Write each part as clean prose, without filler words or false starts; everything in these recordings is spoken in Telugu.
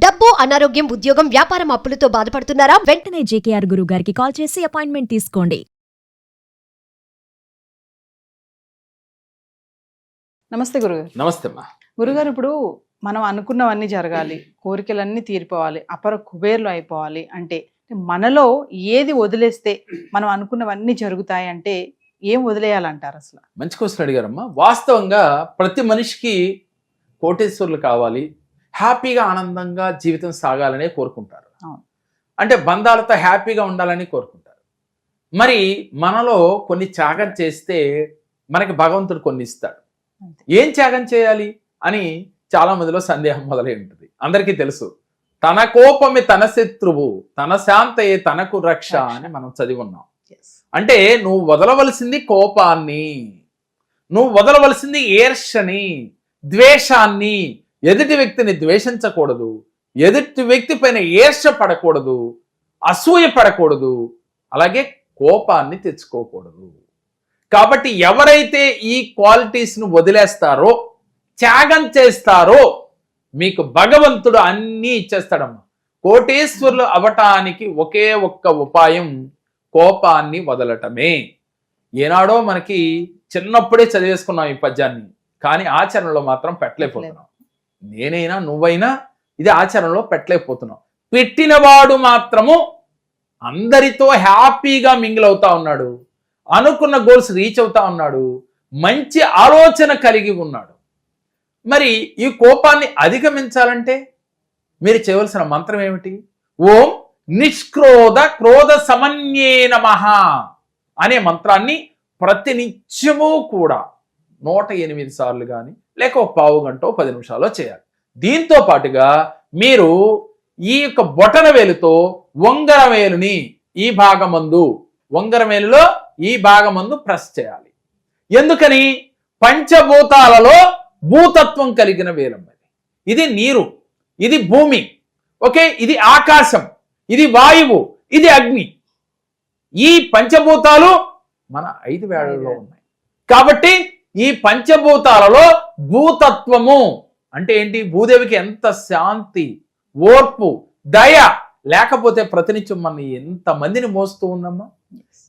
డబ్బు, అనారోగ్యం, ఉద్యోగం, వ్యాపారం అప్పులతో బాధపడుతున్నారా? వెంటనే జేకేఆర్ గురువు గారికి కాల్ చేసి అపాయింట్మెంట్ తీసుకోండి. నమస్తే గురుగారు. నమస్తే అమ్మా. గురుగారు, ఇప్పుడు మనం అనుకున్నవన్నీ జరగాలి, కోరికలన్నీ తీరిపోవాలి, అపర కుబేర్లు అయిపోవాలి అంటే మనలో ఏది వదిలేస్తే మనం అనుకున్నవన్నీ జరుగుతాయి అంటే ఏం వదిలేయాలంటారు అసలు? మంచి క్వశ్చన్ అడిగారమ్మా. వాస్తవంగా ప్రతి మనిషికి కోటేశ్వర్లు కావాలి, హ్యాపీగా ఆనందంగా జీవితం సాగాలనే కోరుకుంటారు. అంటే బంధాలతో హ్యాపీగా ఉండాలని కోరుకుంటారు. మరి మనలో కొన్ని త్యాగం చేస్తే మనకి భగవంతుడు కొన్ని ఇస్తాడు. ఏం త్యాగం చేయాలి అని చాలా మందిలో సందేహం మొదలై ఉంటుంది. అందరికీ తెలుసు, తన కోపమే తన శత్రువు, తన శాంతయే తనకు రక్ష అని మనం చదివి ఉన్నాం. అంటే నువ్వు వదలవలసింది కోపాన్ని, నువ్వు వదలవలసింది ఈర్ష్యని, ద్వేషాన్ని. ఎదుటి వ్యక్తిని ద్వేషించకూడదు, ఎదుటి వ్యక్తి పైన ఈర్ష్య పడకూడదు, అసూయ పడకూడదు, అలాగే కోపాన్ని తెచ్చుకోకూడదు. కాబట్టి ఎవరైతే ఈ క్వాలిటీస్ను వదిలేస్తారో, త్యాగం చేస్తారో, మీకు భగవంతుడు అన్నీ ఇచ్చేస్తాడమ్మా. కోటేశ్వరులు అవటానికి ఒకే ఒక్క ఉపాయం కోపాన్ని వదలటమే. ఏనాడో మనకి చిన్నప్పుడే చదివేసుకున్నాం ఈ పద్యాన్ని, కానీ ఆచరణలో మాత్రం పెట్టలేకపోతున్నాం. నేనైనా నువ్వైనా ఇది ఆచరణలో పెట్టలేకపోతున్నాం. పెట్టినవాడు మాత్రము అందరితో హ్యాపీగా మింగిల్ అవుతా ఉన్నాడు, అనుకున్న గోల్స్ రీచ్ అవుతా ఉన్నాడు, మంచి ఆలోచన కలిగి ఉన్నాడు. మరి ఈ కోపాన్ని అధిగమించాలంటే మీరు చేయవలసిన మంత్రం ఏమిటి? ఓం నిష్క్రోధ క్రోధ సమన్యే నమః అనే మంత్రాన్ని ప్రతినిత్యము కూడా 108 సార్లు కానీ లేక ఒక పావు గంట 10 నిమిషాల్లో చేయాలి. దీంతో పాటుగా మీరు ఈ యొక్క బొటన వేలుతో ఉంగరం వేలుని ఈ భాగమందు, ఉంగరం వేలులో ఈ భాగమందు ప్రెస్ చేయాలి. ఎందుకని? పంచభూతాలలో భూతత్వం కలిగిన వేలం. ఇది నీరు, ఇది భూమి, ఓకే, ఇది ఆకాశం, ఇది వాయువు, ఇది అగ్ని. ఈ పంచభూతాలు మన 5 వేళల్లో ఉన్నాయి. కాబట్టి ఈ పంచభూతాలలో భూతత్వము అంటే ఏంటి? భూదేవికి ఎంత శాంతి, ఓర్పు, దయ లేకపోతే ప్రతినిత్యం మనం ఎంత మందిని మోస్తూ ఉందమ్మా.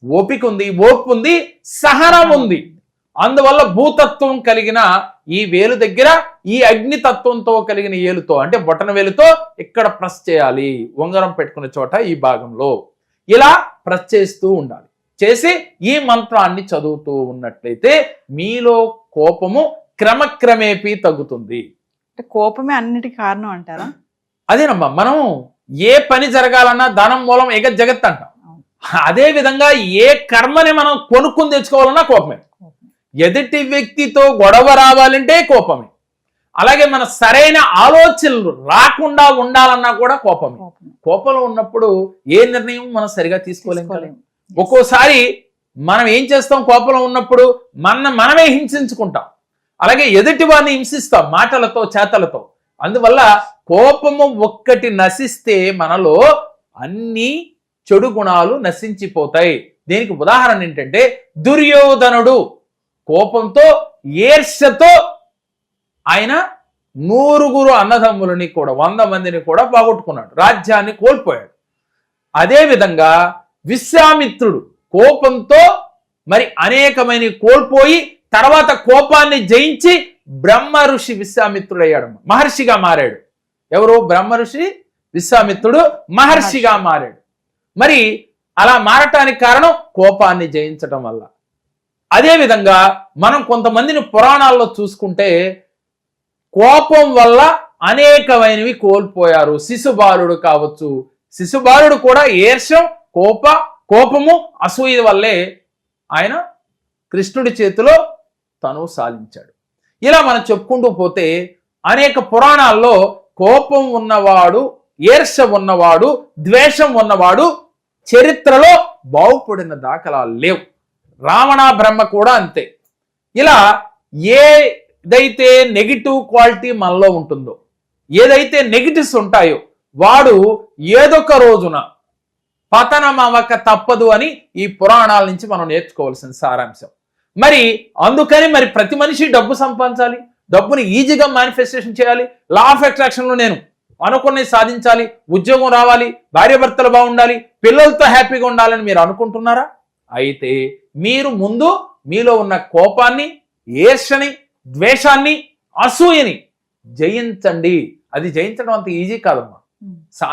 ఓపిక ఉంది, ఓర్పు ఉంది, సహనం ఉంది. అందువల్ల భూతత్వం కలిగిన ఈ వేలు దగ్గర ఈ అగ్నితత్వంతో కలిగిన ఏలుతో అంటే బొటన వేలుతో ఇక్కడ ప్రెస్ చేయాలి. ఉంగరం పెట్టుకునే చోట ఈ భాగంలో ఇలా ప్రెస్ చేస్తూ ఉండాలి. చేసి ఈ మంత్రాన్ని చదువుతూ ఉన్నట్లయితే మీలో కోపము క్రమక్రమేపీ తగ్గుతుంది. అంటే కోపమే అన్నిటికీ కారణం అంటారా? అదేనమ్మా, మనం ఏ పని జరగాలన్నా ధనం మూలం ఏక జగత్ అంటాం. అదే విధంగా ఏ కర్మని మనం కొనుక్కుని తెచ్చుకోవాలన్నా కోపమే. ఎదుటి వ్యక్తితో గొడవ రావాలంటే కోపమే. అలాగే మన సరైన ఆలోచనలు రాకుండా ఉండాలన్నా కూడా కోపమే. కోపంలో ఉన్నప్పుడు ఏ నిర్ణయం మనం సరిగా తీసుకోలేము. ఒక్కోసారి మనం ఏం చేస్తాం? కోపంలో ఉన్నప్పుడు మనమే హింసించుకుంటాం, అలాగే ఎదుటి వారిని హింసిస్తాం మాటలతో, చేతలతో. అందువల్ల కోపము ఒక్కటి నశిస్తే మనలో అన్ని చెడు గుణాలు నశించిపోతాయి. దీనికి ఉదాహరణ ఏంటంటే దుర్యోధనుడు కోపంతో, ఈర్ష్యతో ఆయన 100 అన్నదమ్ములని కూడా 100 మందిని కూడా పోగొట్టుకున్నాడు, రాజ్యాన్ని కోల్పోయాడు. అదేవిధంగా విశ్వామిత్రుడు కోపంతో మరి అనేకమైన కోల్పోయి తర్వాత కోపాన్ని జయించి బ్రహ్మ ఋషి విశ్వామిత్రుడు అయ్యాడు, మహర్షిగా మారాడు. ఎవరు? బ్రహ్మ ఋషి విశ్వామిత్రుడు మహర్షిగా మారాడు. మరి అలా మారటానికి కారణం కోపాన్ని జయించటం వల్ల. అదేవిధంగా మనం కొంతమందిని పురాణాల్లో చూసుకుంటే కోపం వల్ల అనేకమైనవి కోల్పోయారు. శిశుబాలుడు కావచ్చు, శిశుబాలుడు కూడా ఈర్ష్యం, కోపము, అసూయ వల్లే ఆయన కృష్ణుడి చేతిలో తను సాధించాడు. ఇలా మనం చెప్పుకుంటూ పోతే అనేక పురాణాల్లో కోపం ఉన్నవాడు, ఈర్ష్య ఉన్నవాడు, ద్వేషం ఉన్నవాడు చరిత్రలో బాగుపడిన దాఖలాలు లేవు. రావణ బ్రహ్మ కూడా అంతే. ఇలా ఏదైతే నెగిటివ్ క్వాలిటీ మనలో ఉంటుందో, ఏదైతే నెగిటివ్స్ ఉంటాయో వాడు ఏదొక రోజున పతనం అవ్వక తప్పదు అని ఈ పురాణాల నుంచి మనం నేర్చుకోవాల్సిన సారాంశం. మరి అందుకని ప్రతి మనిషి డబ్బు సంపాదించాలి, డబ్బుని ఈజీగా మేనిఫెస్టేషన్ చేయాలి. లా ఆఫ్ అట్రాక్షన్లో నేను అనుకున్నది సాధించాలి, ఉద్యోగం రావాలి, భార్యాభర్తలు బాగుండాలి, పిల్లలతో హ్యాపీగా ఉండాలని మీరు అనుకుంటున్నారా? అయితే మీరు ముందు మీలో ఉన్న కోపాన్ని, ఈర్ష్యని, ద్వేషాన్ని, అసూయని జయించండి. అది జయించడం అంత ఈజీ కాదమ్మా.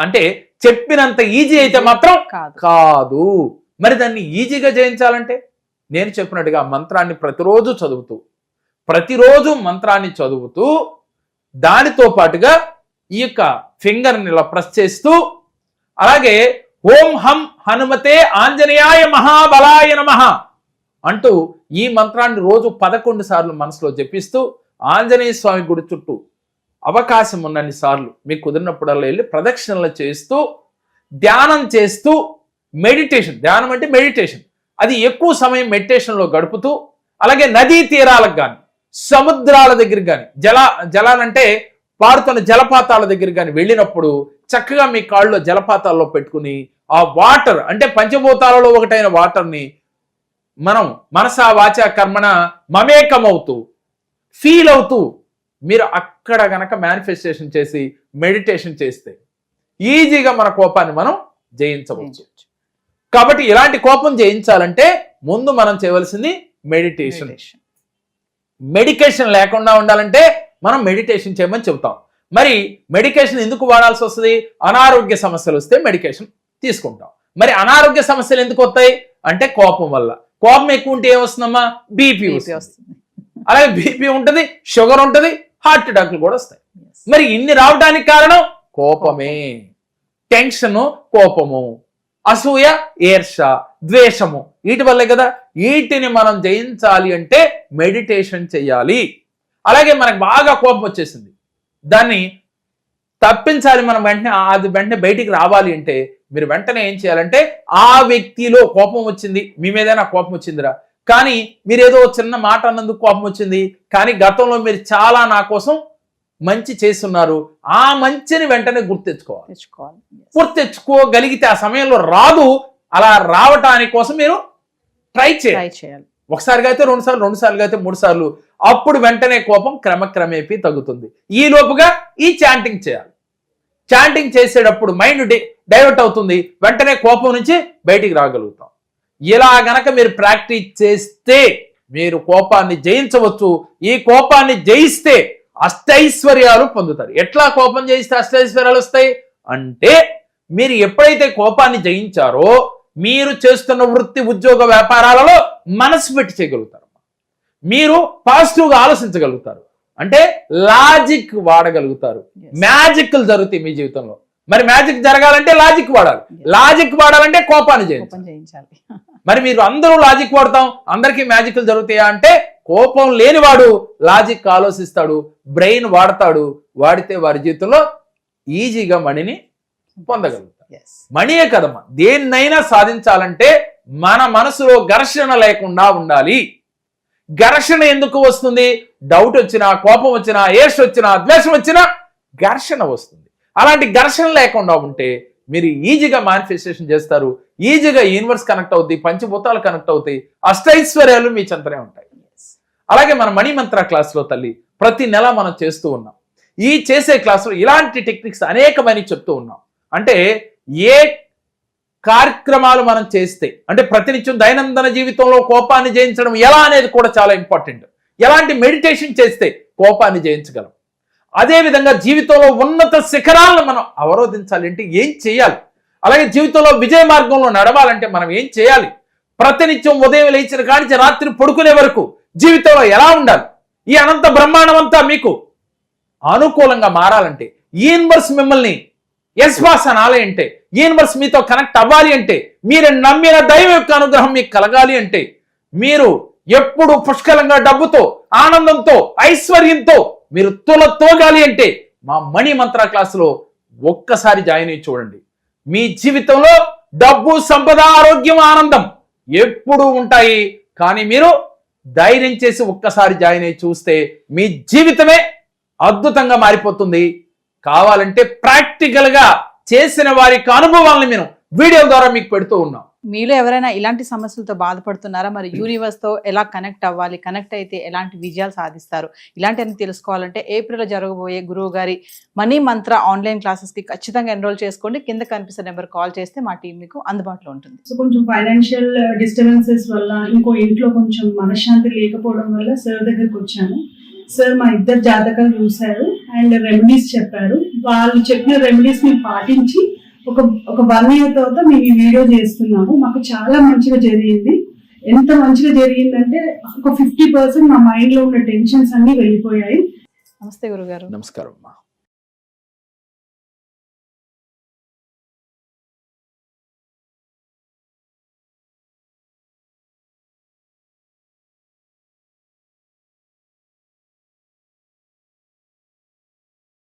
అంటే చెప్పినంత ఈజీ అయితే మాత్రం కాదు. మరి దాన్ని ఈజీగా జయించాలంటే నేను చెప్పినట్టుగా మంత్రాన్ని ప్రతిరోజు మంత్రాన్ని చదువుతూ దానితో పాటుగా ఈ యొక్క ఫింగర్ని ఇలా ప్రెస్ చేస్తూ, అలాగే ఓం హం హనుమతే ఆంజనేయాయ మహాబలాయ నమః అంటూ ఈ మంత్రాన్ని రోజు 11 సార్లు మనసులో జపిస్తూ ఆంజనేయ స్వామి గుడి చుట్టూ అవకాశం ఉన్నన్ని సార్లు మీకు కుదిరినప్పుడల్లా వెళ్ళి ప్రదక్షిణలు చేస్తూ ధ్యానం చేస్తూ ధ్యానం అంటే మెడిటేషన్, అది ఎక్కువ సమయం మెడిటేషన్లో గడుపుతూ, అలాగే నదీ తీరాలకు కానీ సముద్రాల దగ్గరికి కానీ జలాలంటే పారుతున్న జలపాతాల దగ్గర కానీ వెళ్ళినప్పుడు చక్కగా మీ కాళ్ళలో జలపాతాల్లో పెట్టుకుని ఆ వాటర్ అంటే పంచభూతాలలో ఒకటైన వాటర్ని మనం మనసా వాచ కర్మణ మమేకమవుతూ ఫీల్ అవుతూ మీరు అక్కడ గనక మేనిఫెస్టేషన్ చేసి మెడిటేషన్ చేస్తే ఈజీగా మన కోపాన్ని మనం జయించవచ్చు. కాబట్టి ఇలాంటి కోపం జయించాలంటే ముందు మనం చేయవలసింది మెడికేషన్ లేకుండా ఉండాలంటే మనం మెడిటేషన్ చేయమని చెబుతాం. మరి మెడికేషన్ ఎందుకు వాడాల్సి వస్తుంది? అనారోగ్య సమస్యలు వస్తే మెడికేషన్ తీసుకుంటాం. మరి అనారోగ్య సమస్యలు ఎందుకు వస్తాయి అంటే కోపం వల్ల. కోపం ఎక్కువ ఉంటే ఏమొస్తుందమ్మా? బీపీ వస్తుంది. అలాగే బీపీ ఉంటుంది, షుగర్ ఉంటుంది, హార్ట్ అటాక్లు కూడా వస్తాయి. మరి ఇన్ని రావడానికి కారణం కోపమే. టెన్షను కోపము, అసూయ ఈర్ష ద్వేషము, వీటి వల్లే కదా. వీటిని మనం జయించాలి అంటే మెడిటేషన్ చేయాలి. అలాగే మనకు బాగా కోపం వచ్చేసింది, దాన్ని తప్పించాలి, మనం వెంటనే బయటికి రావాలి అంటే మీరు వెంటనే ఏం చేయాలంటే ఆ వ్యక్తిలో కోపం వచ్చింది, మీ మీదైనా కోపం వచ్చిందిరా, కానీ మీరు ఏదో చిన్న మాట అన్నందుకు కోపం వచ్చింది, కానీ గతంలో మీరు చాలా నా కోసం మంచి చేస్తున్నారు, ఆ మంచిని వెంటనే గుర్తెచ్చుకోగలిగితే ఆ సమయంలో రాదు. అలా రావటానికి కోసం మీరు ట్రై చేయాలి. ఒకసారిగా అయితే 2 సార్లు, 2 సార్లు అయితే 3 సార్లు, అప్పుడు వెంటనే కోపం క్రమక్రమేపీ తగ్గుతుంది. ఈ లోపుగా ఈ చాంటింగ్ చేయాలి. చాంటింగ్ చేసేటప్పుడు మైండ్ డైవర్ట్ అవుతుంది, వెంటనే కోపం నుంచి బయటికి రాగలుగుతాం. ఇలా గనక మీరు ప్రాక్టీస్ చేస్తే మీరు కోపాన్ని జయించవచ్చు. ఈ కోపాన్ని జయిస్తే అష్టైశ్వర్యాలు పొందుతారు. ఎట్లా కోపం జయిస్తే అష్టైశ్వర్యాలు వస్తాయి అంటే, మీరు ఎప్పుడైతే కోపాన్ని జయించారో మీరు చేస్తున్న వృత్తి, ఉద్యోగ, వ్యాపారాలలో మనసు పెట్టి చేయగలుగుతారు. మీరు పాజిటివ్గా ఆలోచించగలుగుతారు, అంటే లాజిక్ వాడగలుగుతారు. మ్యాజిక్లు జరుగుతాయి మీ జీవితంలో. మరి మ్యాజిక్ జరగాలంటే లాజిక్ వాడాలి, లాజిక్ వాడాలంటే కోపాన్ని జయించాలి. మరి మీరు అందరూ లాజిక్ వాడతాం, అందరికీ మ్యాజిక్లు జరుగుతాయా అంటే కోపం లేనివాడు లాజిక్ ఆలోచిస్తాడు, బ్రెయిన్ వాడతాడు, వాడితే వారి జీవితంలో ఈజీగా మనీని పొందగలుగుతారు. మనీయే కదమ్మా, దేన్నైనా సాధించాలంటే మన మనసులో ఘర్షణ లేకుండా ఉండాలి. ఘర్షణ ఎందుకు వస్తుంది? డౌట్ వచ్చినా, కోపం వచ్చినా, ఈర్ష్య వచ్చినా, ద్వేషం వచ్చినా ఘర్షణ వస్తుంది. అలాంటి ఘర్షణ లేకుండా ఉంటే మీరు ఈజీగా మేనిఫెస్టేషన్ చేస్తారు, ఈజీగా యూనివర్స్ కనెక్ట్ అవుతాయి, పంచభూతాలు కనెక్ట్ అవుతాయి, అష్టైశ్వర్యాలు మీ చెంతనే ఉంటాయి. అలాగే మన మణి మంత్ర క్లాసులో తల్లి ప్రతి నెల మనం చేస్తూ ఉన్నాం. ఈ చేసే క్లాసులో ఇలాంటి టెక్నిక్స్ అనేకమైన చెప్తూ ఉన్నాం. అంటే ఏ కార్యక్రమాలు మనం చేస్తే, అంటే ప్రతినిత్యం దైనందిన జీవితంలో కోపాన్ని జయించడం ఎలా అనేది కూడా చాలా ఇంపార్టెంట్. ఎలాంటి మెడిటేషన్ చేస్తే కోపాన్ని జయించగలం, అదేవిధంగా జీవితంలో ఉన్నత శిఖరాలను మనం అవరోధించాలి అంటే ఏం చేయాలి, అలాగే జీవితంలో విజయ మార్గంలో నడవాలంటే మనం ఏం చేయాలి, ప్రతినిత్యం ఉదయం లేచిన కానించి రాత్రి పడుకునే వరకు జీవితంలో ఎలా ఉండాలి, ఈ అనంత బ్రహ్మాండం అంతా మీకు అనుకూలంగా మారాలంటే, యూనివర్స్ మిమ్మల్ని ఎస్పాస్ అనాలి అంటే, యూనివర్స్ మీతో కనెక్ట్ అవ్వాలి అంటే, మీరు నమ్మిన దైవం యొక్క అనుగ్రహం మీకు కలగాలి అంటే, మీరు ఎప్పుడు పుష్కలంగా డబ్బుతో, ఆనందంతో, ఐశ్వర్యంతో మీరు తోగాలి అంటే మా మణి మంత్ర క్లాసులో ఒక్కసారి జాయిన్ అయ్యి చూడండి. మీ జీవితంలో డబ్బు, సంపద, ఆరోగ్యం, ఆనందం ఎప్పుడు ఉంటాయి. కానీ మీరు ధైర్యం చేసి ఒక్కసారి జాయిన్ అయ్యి చూస్తే మీ జీవితమే అద్భుతంగా మారిపోతుంది. కావాలంటే ప్రాక్టికల్ గా చేసిన వారి అనుభవాలను మేము వీడియో ద్వారా మీకు పెడుతూ ఉన్నాం. మీలో ఎవరైనా ఇలాంటి సమస్యలతో బాధపడుతున్నారా? మరి యూనివర్స్ తో ఎలా కనెక్ట్ అవ్వాలి, కనెక్ట్ అయితే ఎలాంటి విజయాలు సాధిస్తారు, ఇలాంటివన్నీ తెలుసుకోవాలంటే ఏప్రిల్లో జరగబోయే గురువు గారి మనీ మంత్ర ఆన్లైన్ క్లాసెస్ కి ఖచ్చితంగా ఎన్రోల్ చేసుకోండి. కింద కనిపిస్తున్న నెంబర్ కాల్ చేస్తే మా టీం మీకు అందుబాటులో ఉంటుంది. సో కొంచెం ఫైనాన్షియల్ డిస్టర్బెన్సెస్ వల్ల, ఇంకో ఇంట్లో కొంచెం మనశ్శాంతి లేకపోవడం వల్ల సార్ దగ్గరికి వచ్చాను. సార్ మా ఇద్దరు జాతకాలు చూశారు అండ్ రెమెడీస్ చెప్పారు. వాళ్ళు చెప్పిన రెమెడీస్ మేము పాటించి ఒక 1 year తర్వాత మేము ఈ వీడియో చేస్తున్నాము. మాకు చాలా మంచిగా జరిగింది. ఎంత మంచిగా జరిగిందంటే ఒక 50% మా మైండ్ లో ఉన్న టెన్షన్స్ అన్ని వెళ్ళిపోయాయి. నమస్తే గురుగారు. నమస్కారం అమ్మా.